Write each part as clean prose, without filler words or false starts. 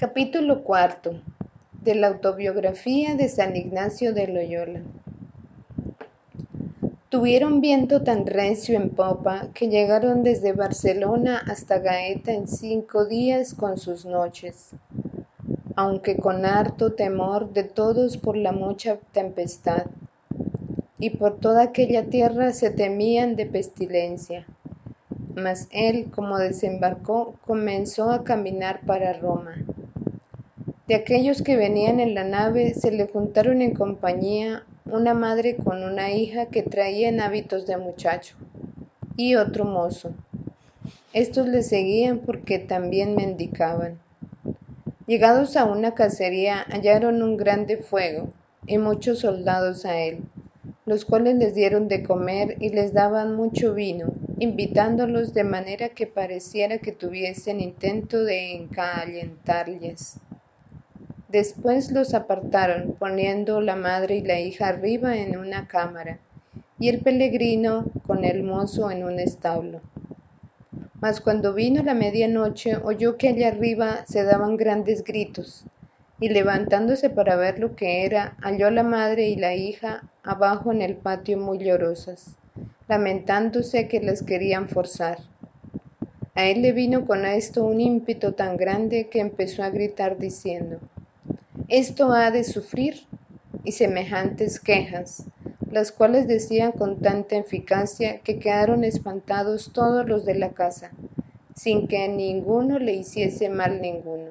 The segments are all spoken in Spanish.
Capítulo cuarto de la autobiografía de San Ignacio de Loyola. Tuvieron viento tan recio en popa que llegaron desde Barcelona hasta Gaeta en 5 días con sus noches, aunque con harto temor de todos por la mucha tempestad, y por toda aquella tierra se temían de pestilencia. Mas él, como desembarcó, comenzó a caminar para Roma. De aquellos que venían en la nave se le juntaron en compañía una madre con una hija que traían hábitos de muchacho, y otro mozo. Estos le seguían porque también mendicaban. Llegados a una cacería hallaron un grande fuego y muchos soldados a él, los cuales les dieron de comer y les daban mucho vino, invitándolos de manera que pareciera que tuviesen intento de encalentarles. Después los apartaron, poniendo la madre y la hija arriba en una cámara, y el peregrino con el mozo en un establo. Mas cuando vino la medianoche, oyó que allá arriba se daban grandes gritos, y levantándose para ver lo que era, halló a la madre y la hija abajo en el patio muy llorosas, lamentándose que las querían forzar. A él le vino con esto un ímpetu tan grande que empezó a gritar diciendo: «Esto ha de sufrir», y semejantes quejas, las cuales decían con tanta eficacia que quedaron espantados todos los de la casa, sin que ninguno le hiciese mal ninguno.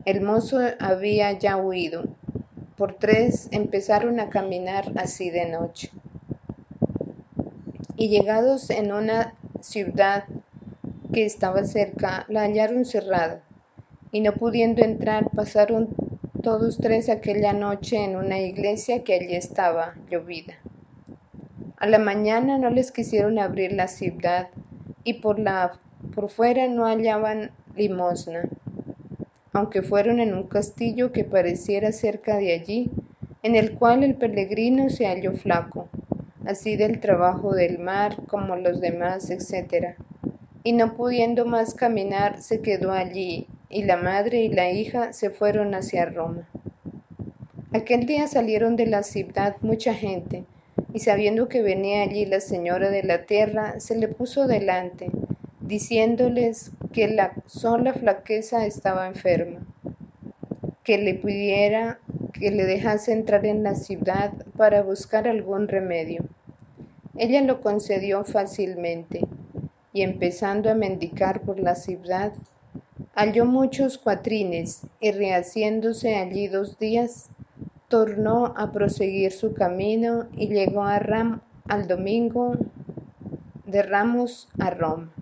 El mozo había ya huido. Por 3 empezaron a caminar así de noche. Y llegados en una ciudad que estaba cerca, la hallaron cerrada, y no pudiendo entrar, pasaron todos 3 aquella noche en una iglesia que allí estaba llovida. A la mañana no les quisieron abrir la ciudad, y por fuera no hallaban limosna, aunque fueron en un castillo que pareciera cerca de allí, en el cual el peregrino se halló flaco, así del trabajo del mar como los demás, etc. Y no pudiendo más caminar, se quedó allí, y la madre y la hija se fueron hacia Roma. Aquel día salieron de la ciudad mucha gente, y sabiendo que venía allí la señora de la tierra, se le puso delante, diciéndoles que la sola flaqueza estaba enferma, que le pidiera que le dejase entrar en la ciudad para buscar algún remedio. Ella lo concedió fácilmente, y empezando a mendicar por la ciudad, halló muchos cuatrines, y rehaciéndose allí 2 días, tornó a proseguir su camino y llegó al domingo de Ramos a Roma,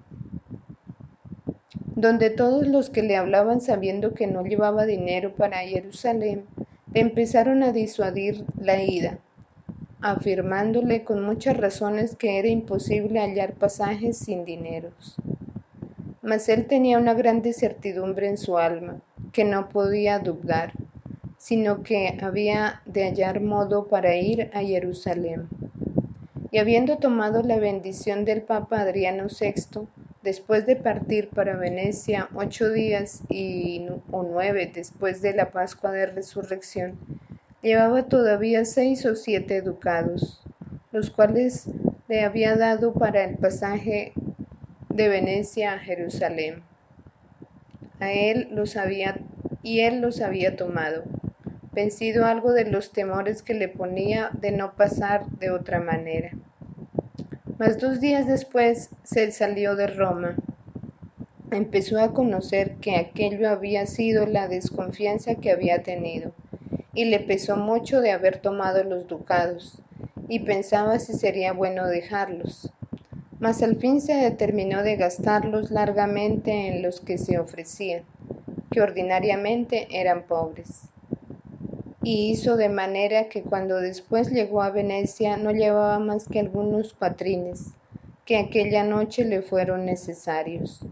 donde todos los que le hablaban, sabiendo que no llevaba dinero para Jerusalén, le empezaron a disuadir la ida, afirmándole con muchas razones que era imposible hallar pasajes sin dineros. Mas él tenía una grande certidumbre en su alma, que no podía dudar, sino que había de hallar modo para ir a Jerusalén. Y habiendo tomado la bendición del Papa Adriano VI, después de partir para Venecia 8 días o 9 después de la Pascua de Resurrección, llevaba todavía 6 o 7 ducados, los cuales le había dado para el pasaje de Venecia a Jerusalén. Él los había tomado, vencido algo de los temores que le ponía de no pasar de otra manera. Mas 2 días después se salió de Roma. Empezó a conocer que aquello había sido la desconfianza que había tenido, y le pesó mucho de haber tomado los ducados, y pensaba si sería bueno dejarlos. Mas al fin se determinó de gastarlos largamente en los que se ofrecían, que ordinariamente eran pobres. Y hizo de manera que cuando después llegó a Venecia no llevaba más que algunos cuatrines, que aquella noche le fueron necesarios.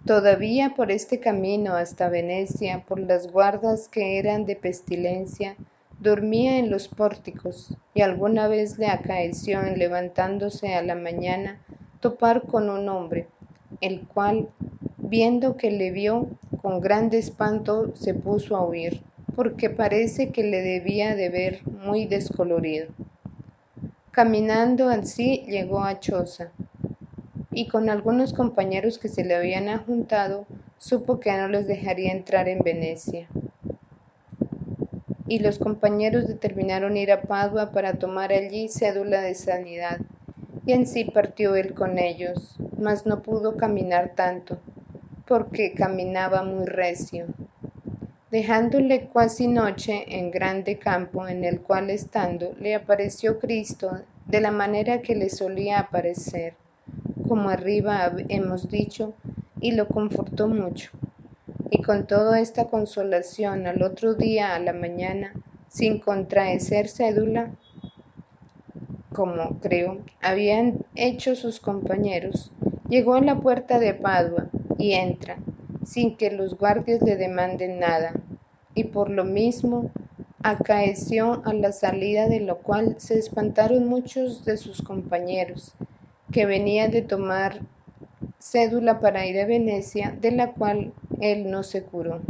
Todavía por este camino hasta Venecia, por las guardas que eran de pestilencia, dormía en los pórticos, y alguna vez le acaeció en levantándose a la mañana topar con un hombre, el cual, Viendo que le vio, con grande espanto se puso a huir, porque parece que le debía de ver muy descolorido. Caminando así llegó a Choza, y con algunos compañeros que se le habían juntado, supo que no les dejaría entrar en Venecia. Y los compañeros determinaron ir a Padua para tomar allí cédula de sanidad, y en sí partió él con ellos, mas no pudo caminar tanto, porque caminaba muy recio. Dejándole cuasi noche en grande campo, en el cual estando le apareció Cristo de la manera que le solía aparecer, como arriba hemos dicho, y lo confortó mucho. Y con toda esta consolación al otro día a la mañana, sin contraecer cédula, como creo habían hecho sus compañeros, llegó a la puerta de Padua y entra, sin que los guardias le demanden nada, y por lo mismo acaeció a la salida, de lo cual se espantaron muchos de sus compañeros, que venían de tomar cédula para ir a Venecia, de la cual él no se curó.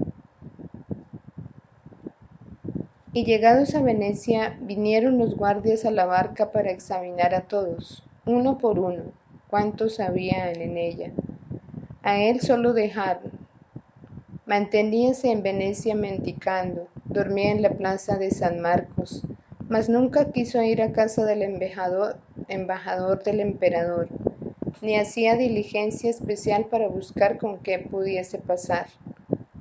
Y llegados a Venecia, vinieron los guardias a la barca para examinar a todos, uno por uno, cuántos había en ella. A él solo dejaron. Manteníase en Venecia mendicando, dormía en la plaza de San Marcos, mas nunca quiso ir a casa del embajador del emperador, ni hacía diligencia especial para buscar con qué pudiese pasar,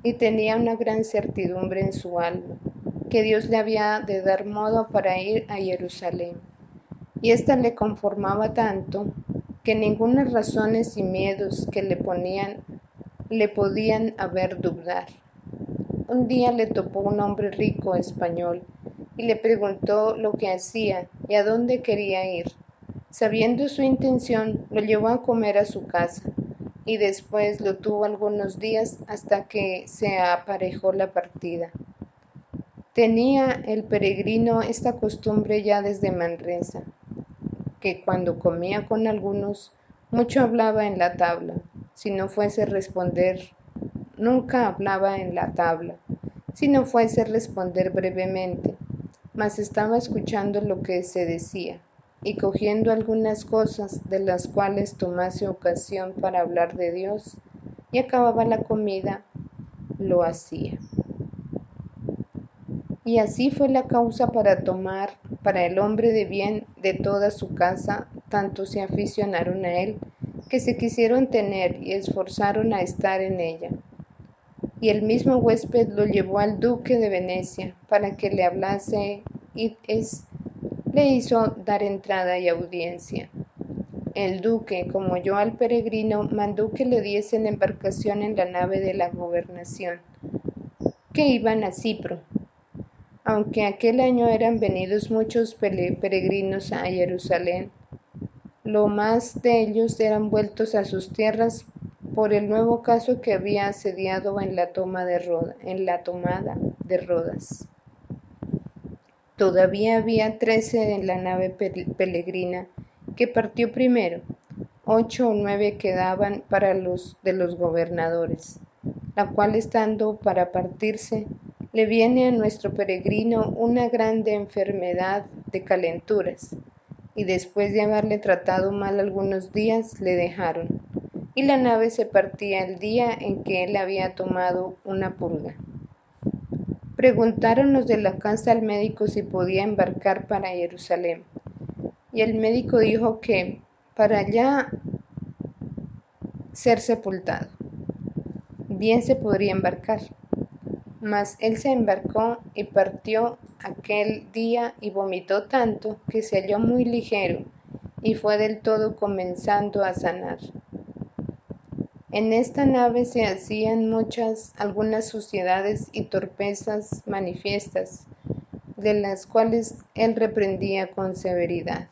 y tenía una gran certidumbre en su alma, que Dios le había de dar modo para ir a Jerusalén, y ésta le conformaba tanto, que ningunas razones y miedos que le podían haber dudar. Un día le topó un hombre rico español, y le preguntó lo que hacía y a dónde quería ir. Sabiendo su intención, lo llevó a comer a su casa, y después lo tuvo algunos días hasta que se aparejó la partida. Tenía el peregrino esta costumbre ya desde Manresa, que cuando comía con algunos, mucho hablaba en la tabla, si no fuese responder, nunca hablaba en la tabla, si no fuese responder brevemente, mas estaba escuchando lo que se decía, y cogiendo algunas cosas de las cuales tomase ocasión para hablar de Dios, y acababa la comida, lo hacía. Y así fue la causa para el hombre de bien de toda su casa, tanto se aficionaron a él, que se quisieron tener y esforzaron a estar en ella. Y el mismo huésped lo llevó al duque de Venecia, para que le hablase, y le hizo dar entrada y audiencia. El duque, como oyó al peregrino, mandó que le diesen embarcación en la nave de la gobernación, que iban a Cipro, aunque aquel año eran venidos muchos peregrinos a Jerusalén. Lo más de ellos eran vueltos a sus tierras por el nuevo caso que había asediado en la tomada de Rodas. Todavía había 13 en la nave peregrina, que partió primero. 8 o 9 quedaban para los de los gobernadores, la cual estando para partirse, le viene a nuestro peregrino una grande enfermedad de calenturas, y después de haberle tratado mal algunos días, le dejaron, y la nave se partía el día en que él había tomado una purga. Preguntaron los de la casa al médico si podía embarcar para Jerusalén, y el médico dijo que para allá ser sepultado bien se podría embarcar. Mas él se embarcó y partió aquel día, y vomitó tanto que se halló muy ligero, y fue del todo comenzando a sanar. En esta nave se hacían algunas suciedades y torpezas manifiestas, de las cuales él reprendía con severidad.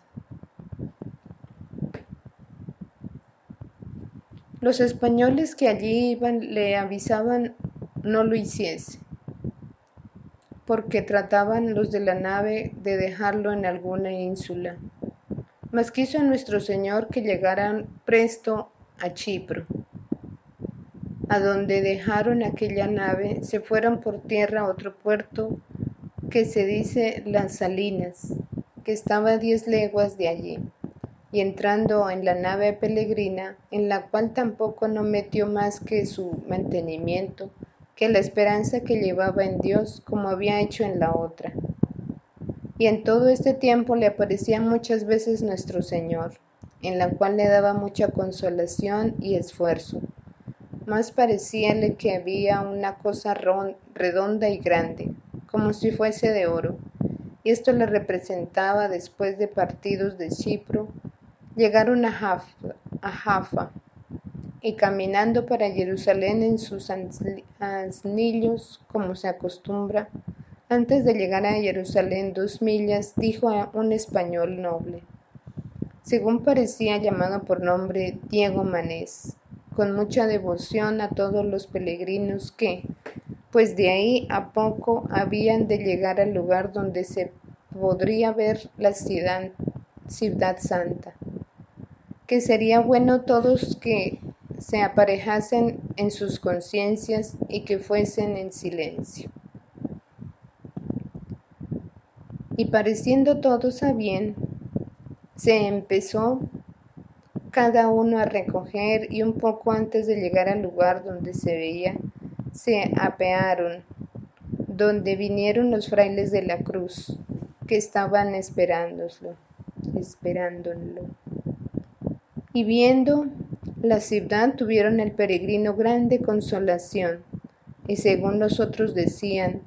Los españoles que allí iban le avisaban no lo hiciese, porque trataban los de la nave de dejarlo en alguna ínsula. Mas quiso nuestro Señor que llegaran presto a Chipro. a donde dejaron aquella nave, se fueron por tierra a otro puerto que se dice Las Salinas, que estaba a 10 leguas de allí, y entrando en la nave peregrina, en la cual tampoco no metió más que su mantenimiento, que la esperanza que llevaba en Dios, como había hecho en la otra. Y en todo este tiempo le aparecía muchas veces nuestro Señor, en la cual le daba mucha consolación y esfuerzo. Más parecíale que había una cosa redonda y grande, como si fuese de oro, y esto le representaba después de partidos de Chipro, llegaron a Jaffa, y caminando para Jerusalén en sus asnillos, como se acostumbra, antes de llegar a Jerusalén 2 millas, dijo a un español noble, según parecía llamado por nombre Diego Manés, con mucha devoción a todos los peregrinos que, pues de ahí a poco habían de llegar al lugar donde se podría ver la ciudad santa, que sería bueno todos que se aparejasen en sus conciencias y que fuesen en silencio. Y pareciendo todos a bien, se empezó cada uno a recoger y un poco antes de llegar al lugar donde se veía, se apearon, donde vinieron los frailes de la cruz, que estaban esperándolo. Y viendo la ciudad tuvieron el peregrino grande consolación, y según los otros decían,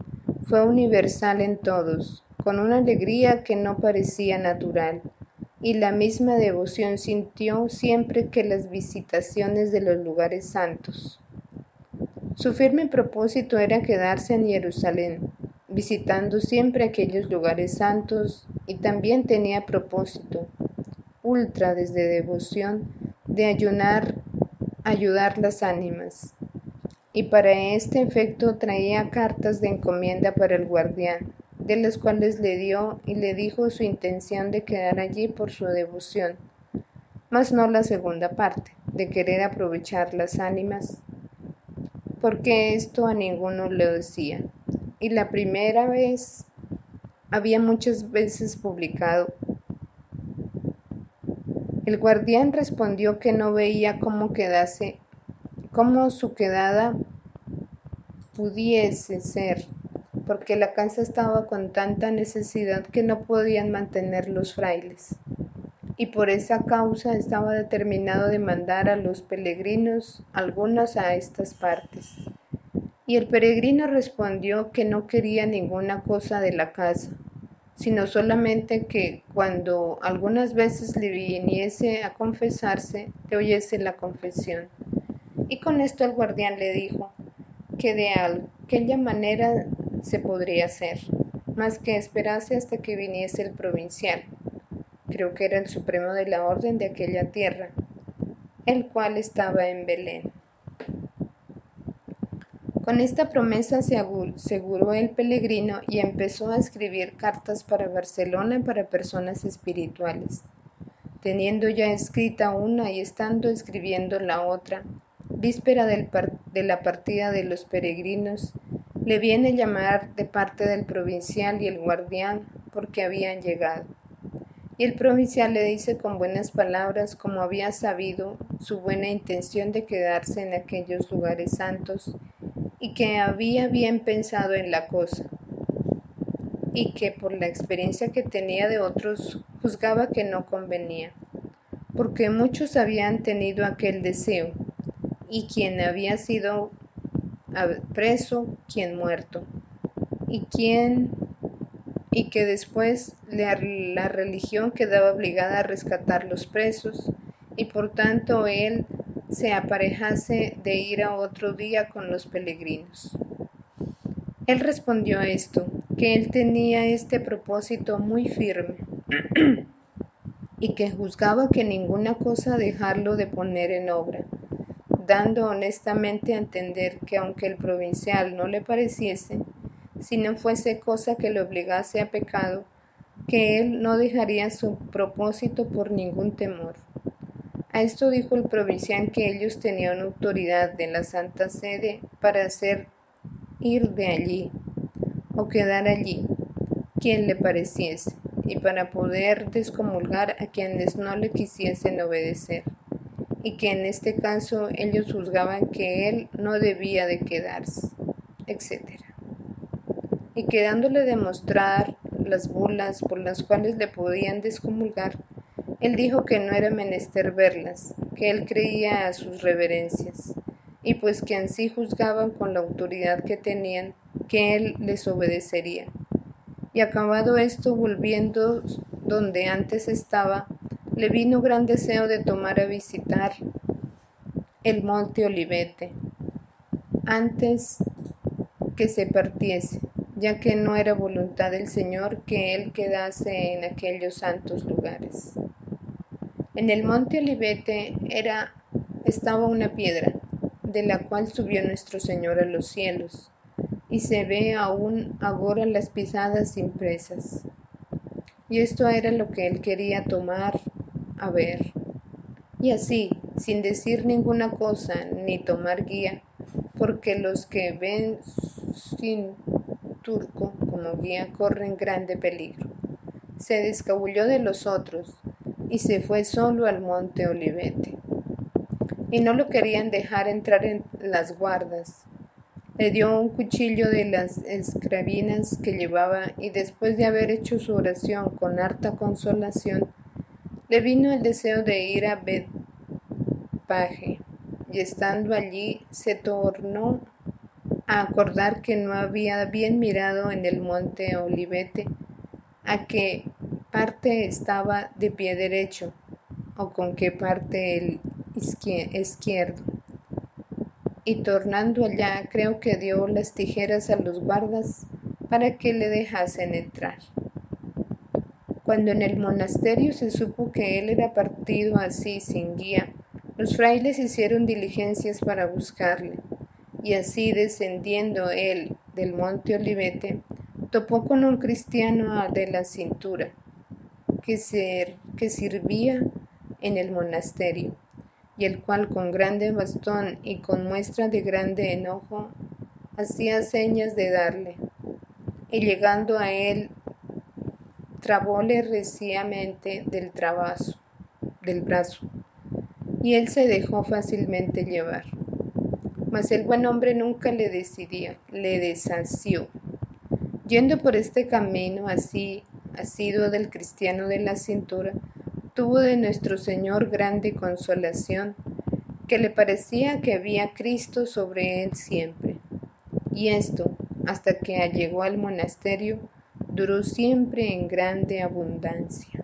fue universal en todos, con una alegría que no parecía natural, y la misma devoción sintió siempre que las visitaciones de los lugares santos. Su firme propósito era quedarse en Jerusalén, visitando siempre aquellos lugares santos, y también tenía propósito, ultra desde devoción, de ayudar las ánimas. Y para este efecto traía cartas de encomienda para el guardián, de las cuales le dio y le dijo su intención de quedar allí por su devoción, mas no la segunda parte, de querer aprovechar las ánimas, porque esto a ninguno le decía. Y la primera vez había muchas veces publicado. El guardián respondió que no veía cómo su quedada pudiese ser, porque la casa estaba con tanta necesidad que no podían mantener los frailes, y por esa causa estaba determinado de mandar a los peregrinos algunos a estas partes. Y el peregrino respondió que no quería ninguna cosa de la casa, sino solamente que cuando algunas veces le viniese a confesarse, le oyese la confesión. Y con esto el guardián le dijo que de aquella manera se podría hacer, mas que esperase hasta que viniese el provincial, creo que era el supremo de la orden de aquella tierra, el cual estaba en Belén. Con esta promesa se aseguró el peregrino y empezó a escribir cartas para Barcelona para personas espirituales. Teniendo ya escrita una y estando escribiendo la otra, víspera de la partida de los peregrinos, le viene llamar de parte del provincial y el guardián porque habían llegado. Y el provincial le dice con buenas palabras como había sabido su buena intención de quedarse en aquellos lugares santos y que había bien pensado en la cosa, y que por la experiencia que tenía de otros juzgaba que no convenía, porque muchos habían tenido aquel deseo, y quien había sido preso, quien muerto, y que después la religión quedaba obligada a rescatar los presos, y por tanto él se aparejase de ir a otro día con los peregrinos. Él respondió esto, que él tenía este propósito muy firme, y que juzgaba que ninguna cosa dejarlo de poner en obra, dando honestamente a entender que aunque el provincial no le pareciese, si no fuese cosa que le obligase a pecado, que él no dejaría su propósito por ningún temor, A esto dijo el provincial que ellos tenían autoridad de la Santa Sede para hacer ir de allí o quedar allí quien le pareciese, y para poder descomulgar a quienes no le quisiesen obedecer, y que en este caso ellos juzgaban que él no debía de quedarse, etc. Y quedándole demostrar las bulas por las cuales le podían descomulgar, él dijo que no era menester verlas, que él creía a sus reverencias, y pues que ansí juzgaban con la autoridad que tenían, que él les obedecería. Y acabado esto, volviendo donde antes estaba, le vino gran deseo de tomar a visitar el monte Olivete, antes que se partiese, ya que no era voluntad del Señor que él quedase en aquellos santos lugares. En el monte Olivete estaba una piedra, de la cual subió nuestro Señor a los cielos, y se ve aún agora las pisadas impresas. Y esto era lo que él quería tomar a ver. Y así, sin decir ninguna cosa ni tomar guía, porque los que ven sin turco como guía corren grande peligro, se descabulló de los otros y se fue solo al monte Olivete. Y no lo querían dejar entrar en las guardas. Le dio un cuchillo de las escravinas que llevaba y después de haber hecho su oración con harta consolación, le vino el deseo de ir a Betpaje, y estando allí se tornó a acordar que no había bien mirado en el monte Olivete a qué parte estaba de pie derecho o con qué parte el izquierdo. Y tornando allá creo que dio las tijeras a los guardas para que le dejasen entrar. Cuando en el monasterio se supo que él era partido así sin guía, los frailes hicieron diligencias para buscarle, y así descendiendo él del monte Olivete, topó con un cristiano de la cintura, que sirvía en el monasterio, y el cual con grande bastón y con muestra de grande enojo hacía señas de darle, y llegando a él trabóle reciamente del brazo, y él se dejó fácilmente llevar. Mas el buen hombre nunca le desasió. Yendo por este camino así, asiduo del cristiano de la cintura, tuvo de nuestro Señor grande consolación, que le parecía que había Cristo sobre él siempre. Y esto, hasta que llegó al monasterio, duró siempre en grande abundancia.